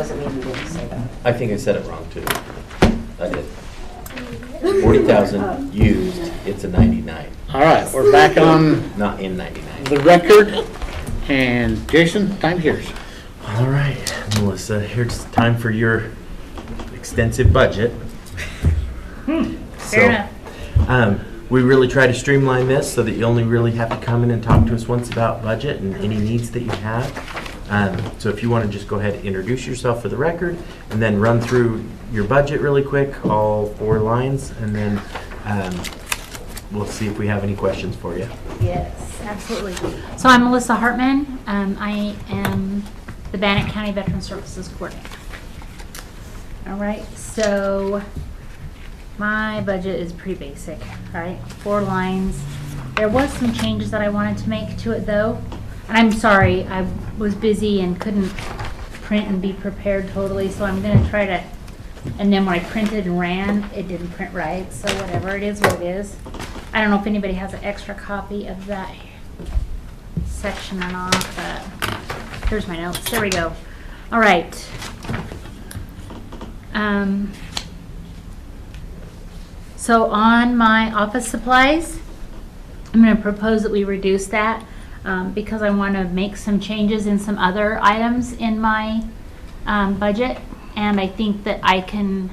doesn't mean you didn't say that. I think I said it wrong too. I did. 40,000 used, it's a 99, All right, we're back on not in 99. the record. And Jason, time here's. All right, Melissa, here's time for your extensive budget. Fair enough. We really try to streamline this so that you only really have to come in and talk to us once about budget and any needs that you have. So if you want to just go ahead and introduce yourself for the record and then run through your budget really quick, all 4 lines, and then we'll see if we have any questions for you. Yes, absolutely. So I'm Melissa Hartman. I am the Bannock County Veteran Services Coordinator. All right, so my budget is pretty basic, right? 4 lines. There was some changes that I wanted to make to it though. And I'm sorry, I was busy and couldn't print and be prepared totally, so I'm gonna try to, and then when I printed and ran, it didn't print right, so whatever, it is what it is. I don't know if anybody has an extra copy of that section or not, but here's my notes, there we go. All right. So on my office supplies, I'm going to propose that we reduce that because I want to make some changes in some other items in my budget, and I think that I can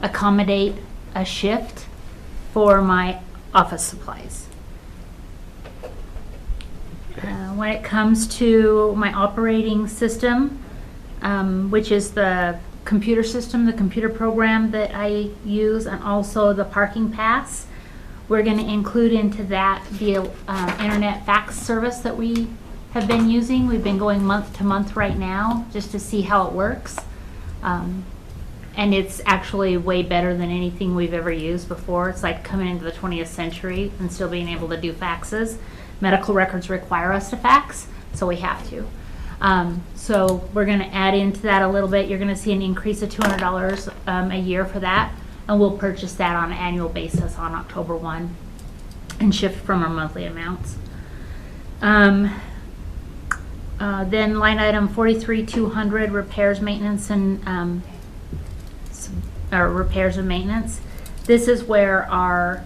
accommodate a shift for my office supplies. When it comes to my operating system, which is the computer system, the computer program that I use, and also the parking pass, we're going to include into that the internet fax service that we have been using. We've been going month to month right now just to see how it works. And it's actually way better than anything we've ever used before. It's like coming into the 20th century and still being able to do faxes. Medical records require us to fax, so we have to. So we're going to add into that a little bit. You're going to see an increase of $200 a year for that, and we'll purchase that on an annual basis on October 1 and shift from our monthly amounts. Then line item 43,200, repairs, maintenance, and repairs and maintenance. This is where our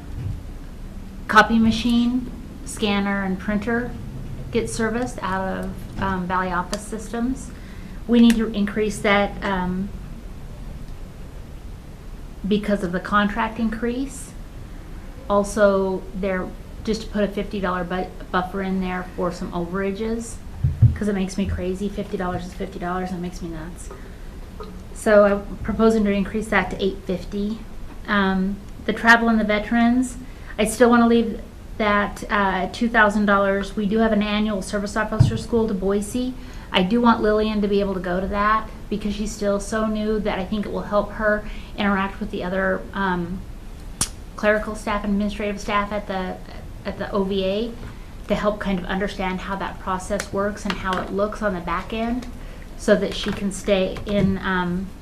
copy machine, scanner, and printer get serviced out of Valley Office Systems. We need to increase that because of the contract increase. Also, just to put a $50 buffer in there for some overages, because it makes me crazy. $50 is $50, and it makes me nuts. So I'm proposing to increase that to $850. The travel and the veterans, I still want to leave that at $2,000. We do have an annual service officer school to Boise. I do want Lillian to be able to go to that because she's still so new that I think it will help her interact with the other clerical staff and administrative staff at the OVA to help kind of understand how that process works and how it looks on the back end so that she can stay in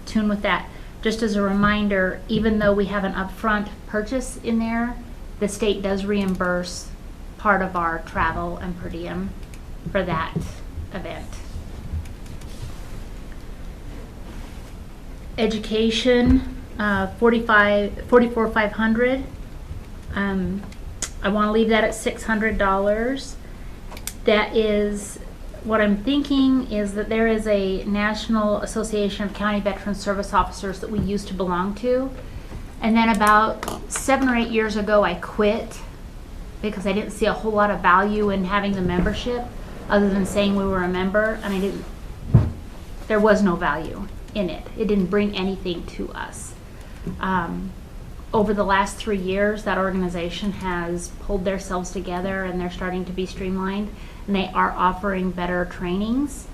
tune with that. Just as a reminder, even though we have an upfront purchase in there, the state does reimburse part of our travel and per diem for that event. Education, 44,500. I want to leave that at $600. That is what I'm thinking is that there is a National Association of County Veteran Service Officers that we used to belong to. And then about 7 or 8 years ago, I quit because I didn't see a whole lot of value in having the membership other than saying we were a member, and there was no value in it. It didn't bring anything to us. Over the last 3 years, that organization has pulled themselves together and they're starting to be streamlined, and they are offering better trainings.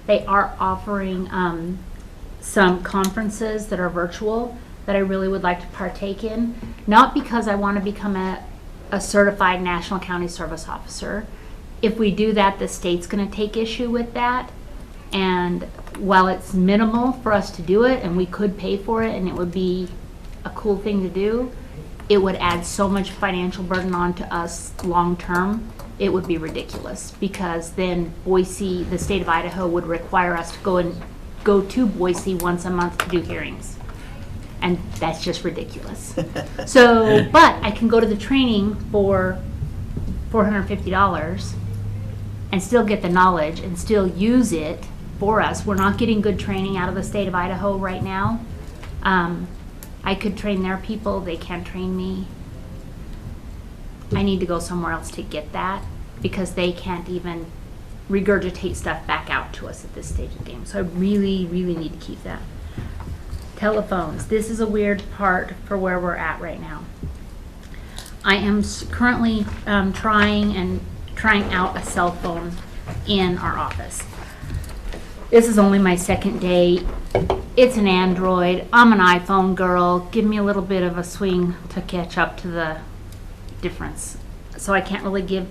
They are offering some conferences that are virtual that I really would like to partake in, not because I want to become a certified National County Service Officer. If we do that, the state's going to take issue with that, and while it's minimal for us to do it and we could pay for it and it would be a cool thing to do, it would add so much financial burden onto us long term. It would be ridiculous because then Boise, the state of Idaho, would require us to go and go to Boise once a month to do hearings. And that's just ridiculous. So, but I can go to the training for $450 and still get the knowledge and still use it for us. We're not getting good training out of the state of Idaho right now. I could train their people, they can't train me. I need to go somewhere else to get that because they can't even regurgitate stuff back out to us at this stage of the game. So I really, really need to keep that. Telephones. This is a weird part for where we're at right now. I am currently trying out a cell phone in our office. This is only my second day. It's an Android. I'm an iPhone girl. Give me a little bit of a swing to catch up to the difference. So I can't really give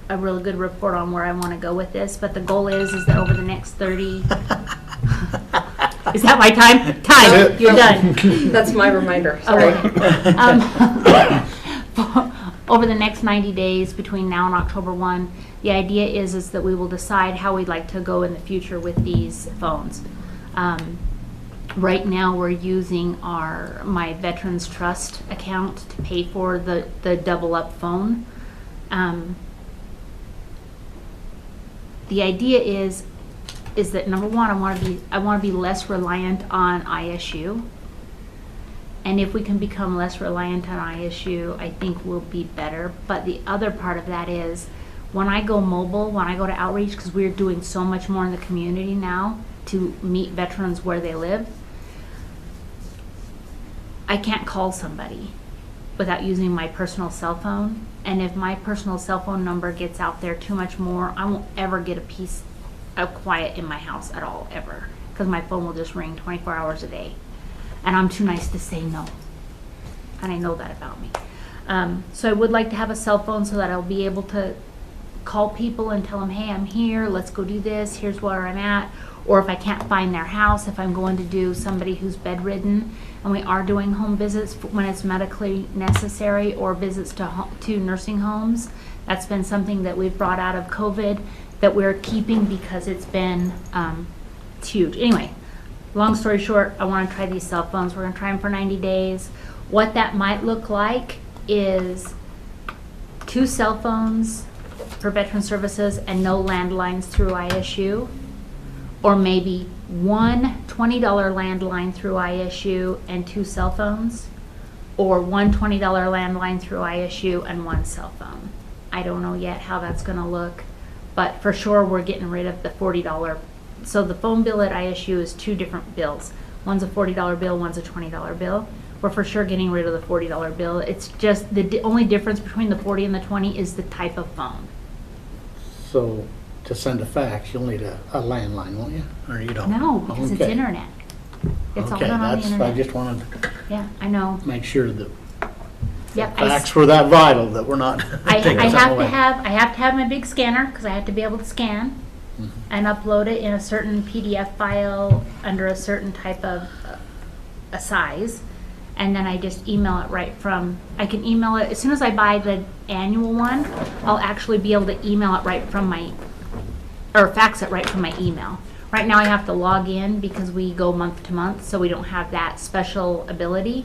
a really good report on where I want to go with this, but the goal is that over the next 30 is that my time? Time. You're done. That's my reminder. Sorry. Over the next 90 days between now and October 1, the idea is that we will decide how we'd like to go in the future with these phones. Right now we're using my Veterans Trust account to pay for the double up phone. The idea is that number one, I want to be less reliant on ISU. And if we can become less reliant on ISU, I think we'll be better. But the other part of that is when I go mobile, when I go to outreach, because we're doing so much more in the community now to meet veterans where they live, I can't call somebody without using my personal cell phone. And if my personal cell phone number gets out there too much more, I won't ever get a piece of quiet in my house at all, ever. Because my phone will just ring 24 hours a day. And I'm too nice to say no. And I know that about me. So I would like to have a cell phone so that I'll be able to call people and tell them, hey, I'm here, let's go do this, here's where I'm at. Or if I can't find their house, if I'm going to do somebody who's bedridden, and we are doing home visits when it's medically necessary, or visits to nursing homes. That's been something that we've brought out of COVID that we're keeping because it's been it's huge. Anyway, long story short, I want to try these cell phones. We're going to try them for 90 days. What that might look like is 2 cell phones for veteran services and no landlines through ISU. Or maybe one $20 landline through ISU and 2 cell phones, or one $20 landline through ISU and 1 cell phone. I don't know yet how that's going to look, but for sure we're getting rid of the $40. So the phone bill at ISU is 2 different bills. One's a $40 bill, one's a $20 bill. We're for sure getting rid of the $40 bill. It's just the only difference between the 40 and the 20 is the type of phone. So to send a fax, you'll need a landline, won't you? Or you don't? No, because it's Okay. internet. It's all Okay, done on the that's, I internet. just wanted to Yeah, I know. make sure that Yep, facts were that vital, that we're not I taking have something to away. have my big scanner because I have to be able to scan and upload it in a certain PDF file under a certain type of a size, and then I just email it right from. I can email it as soon as I buy the annual one. I'll actually be able to email it right from or fax it right from my email. Right now I have to log in because we go month to month, so we don't have that special ability.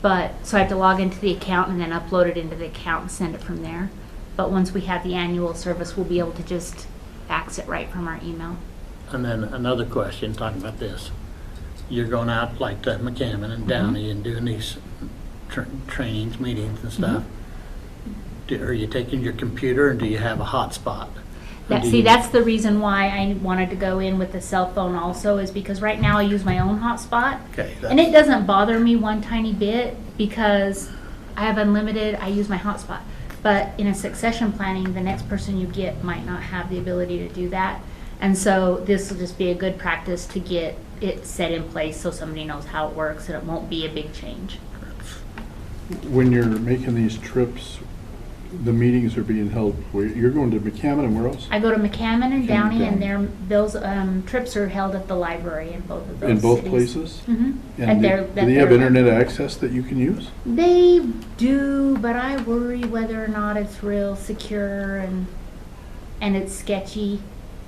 But so I have to log into the account and then upload it into the account and send it from there. But once we have the annual service, we'll be able to just fax it right from our email. And then another question, talking about this. You're going out like to McCammon and Downey and doing these trainings, meetings and stuff. Are you taking your computer and do you have a hotspot? That's the reason why I wanted to go in with the cell phone also, is because right now I use my own hotspot. Okay. And it doesn't bother me one tiny bit because I have unlimited, I use my hotspot. But in a succession planning, the next person you get might not have the ability to do that. And so this will just be a good practice to get it set in place so somebody knows how it works and it won't be a big change. When you're making these trips, the meetings are being held, you're going to McCammon and where else? I go to McCammon and Downey, and Downey. those trips are held at the library in both of those In both cities. places? Mm-hmm. And do they have internet access that you can use? They do, but I worry whether or not it's real secure and it's sketchy,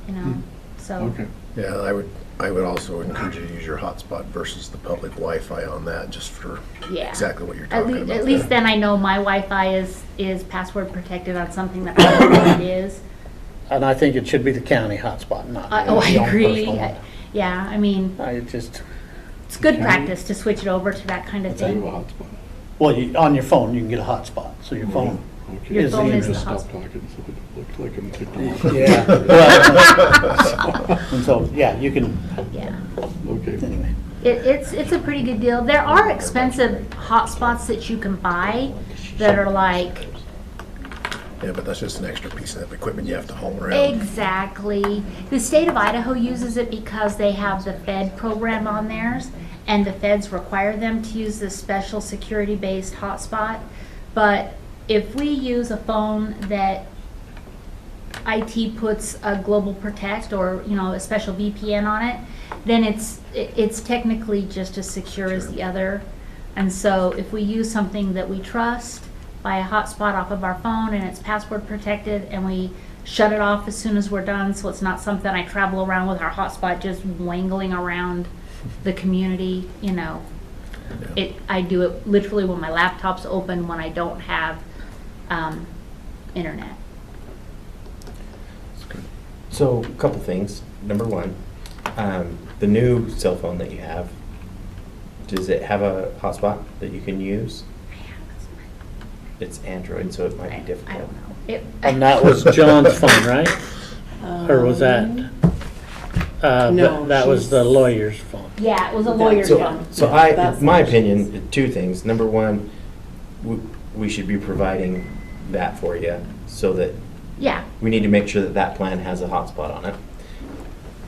you know. So Okay. Yeah, I would I would also encourage you to use your hotspot versus the public Wi-Fi on that, just for Yeah. exactly what you're At talking least, about. at least then I know my Wi-Fi is password protected on something that I don't know what it is. And I think it should be the county hotspot, not I your own agree. personal one. Yeah, I mean, Just, it's good County? practice to switch it over to that kind of That's out of a thing. hotspot. well, on your phone, you can get a hotspot, so your phone. Okay. Your Is phone the is the Just stop hotspot. talking so it looks like I'm picking Yeah. Well, and so, yeah, you can, Yeah. Okay. anyway. It's a pretty good deal. There are expensive hotspots that you can buy that are like, Yeah, but that's just an extra piece of equipment you have to haul around. exactly. The state of Idaho uses it because they have the Fed program on theirs, and the feds require them to use this special security-based hotspot. But if we use a phone that IT puts a global protect or, a special VPN on it, then it's technically just as secure as the other. And so if we use something that we trust, buy a hotspot off of our phone and it's password protected, and we shut it off as soon as we're done, so it's not something I travel around with our hotspot just wangling around the community, I do it literally when my laptop's open, when I don't have internet. So, a couple things. Number one, the new cell phone that you have, does it have a hotspot that you can use? It's Android, so it might be I difficult. don't know. And that was John's phone, right? Or was that? No, That was the she's- lawyer's phone. Yeah, it was a lawyer's So, phone. so That's my what she opinion, two things. Number one, we should be providing that for you so that Yeah, we need to make sure that that plan has a hotspot on it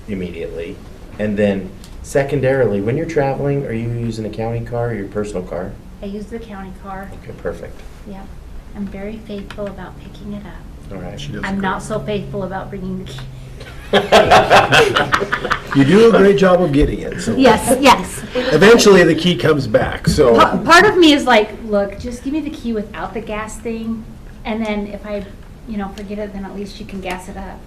immediately. And then secondarily, when you're traveling, are you using a county car or your personal car? I use the county car. Okay, perfect. Yeah, I'm very faithful about picking it up. All right. She does a I'm great- not so faithful about bringing the key. You do a great job of getting it, so. Yes, yes. Eventually, the key comes back, so. Part of me is like, look, just give me the key without the gas thing, and then if I, forget it, then at least you can gas it up.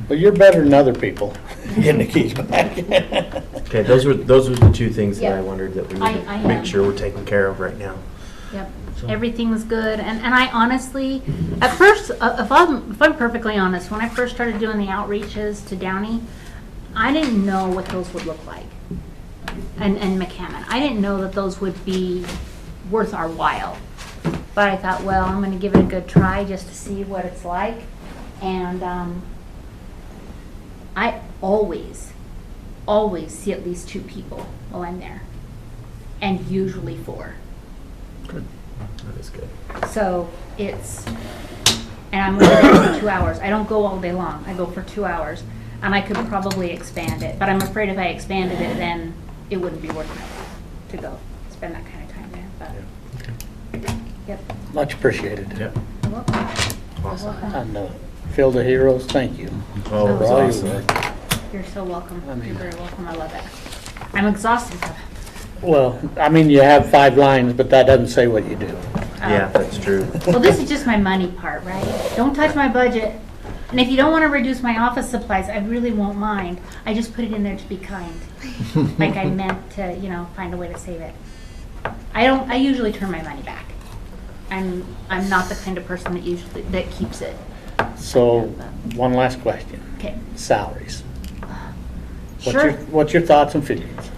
But you're better than other people getting the keys back. Okay, those were the two things that Yeah. I wondered that we I need to am. make sure we're taking care of right now. Yep, everything was good, and I honestly, at first, if I'm perfectly honest, when I first started doing the outreaches to Downey, I didn't know what those would look like, and McCammon. I didn't know that those would be worth our while, but I thought, well, I'm gonna give it a good try just to see what it's like, and I always see at least 2 people while I'm there, and usually 4. That is good. So it's, and I'm only there for 2 hours. I don't go all day long. I go for 2 hours. And I could probably expand it, but I'm afraid if I expanded it, then it wouldn't be worth it to go spend that kind of time there, but, yep. Much appreciated. Yep. You're welcome. You're Awesome. welcome. And Field of Heroes, thank you. Oh, it was all your awesome. work. You're so welcome. I mean- You're very welcome. I love it. I'm exhausted though. Well, you have 5 lines, but that doesn't say what you do. Yeah, that's true. Well, this is just my money part, right? Don't touch my budget. And if you don't want to reduce my office supplies, I really won't mind. I just put it in there to be kind. Like I meant to, find a way to save it. I usually turn my money back. I'm not the kind of person that keeps it. So, one last question. Okay. Salaries. Sure. What's your thoughts and feelings?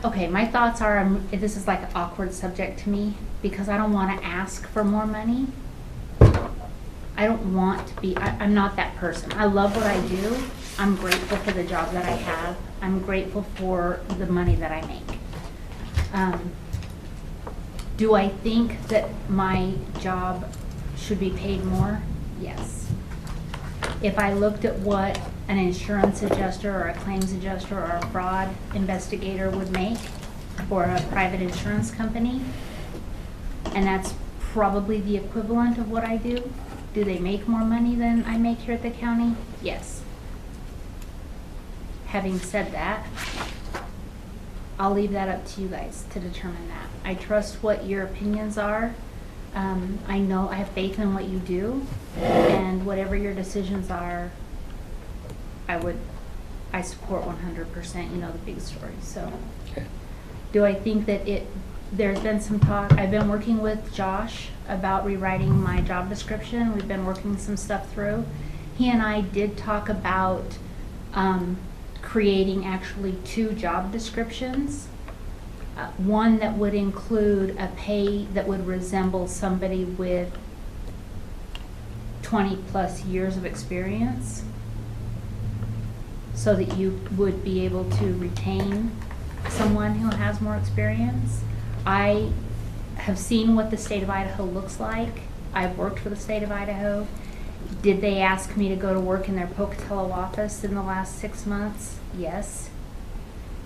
Okay, my thoughts are, this is like an awkward subject to me because I don't want to ask for more money. I don't want to be, I'm not that person. I love what I do. I'm grateful for the job that I have. I'm grateful for the money that I make. Do I think that my job should be paid more? Yes. If I looked at what an insurance adjuster or a claims adjuster or a fraud investigator would make for a private insurance company, and that's probably the equivalent of what I do, do they make more money than I make here at the county? Yes. Having said that, I'll leave that up to you guys to determine that. I trust what your opinions are. I know I have faith in what you do, and whatever your decisions are, I support 100%, you know, the big story, so. Okay. Do I think that there's been some talk, I've been working with Josh about rewriting my job description. We've been working some stuff through. He and I did talk about creating actually 2 job descriptions. One that would include a pay that would resemble somebody with 20+ years of experience, so that you would be able to retain someone who has more experience. I have seen what the state of Idaho looks like. I've worked for the state of Idaho. Did they ask me to go to work in their Pocatello office in the last 6 months? Yes.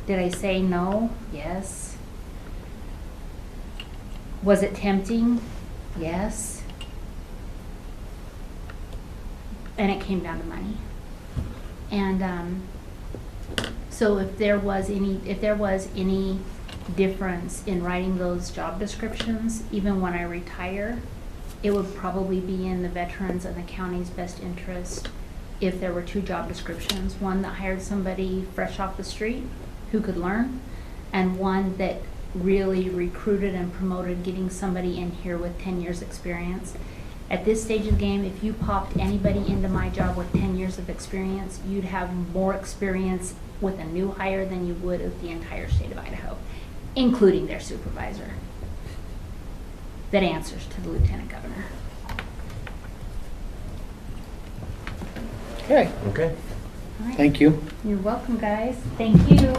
Did I say no? Yes. Was it tempting? Yes. And it came down to money. And so if there was any difference in writing those job descriptions, even when I retire, it would probably be in the veterans and the county's best interest if there were 2 job descriptions, one that hired somebody fresh off the street who could learn, and one that really recruited and promoted getting somebody in here with 10 years experience. At this stage of the game, if you popped anybody into my job with 10 years of experience, you'd have more experience with a new hire than you would with the entire state of Idaho, including their supervisor that answers to the lieutenant governor. Okay, Okay. All right. thank you. You're welcome, guys. Thank you.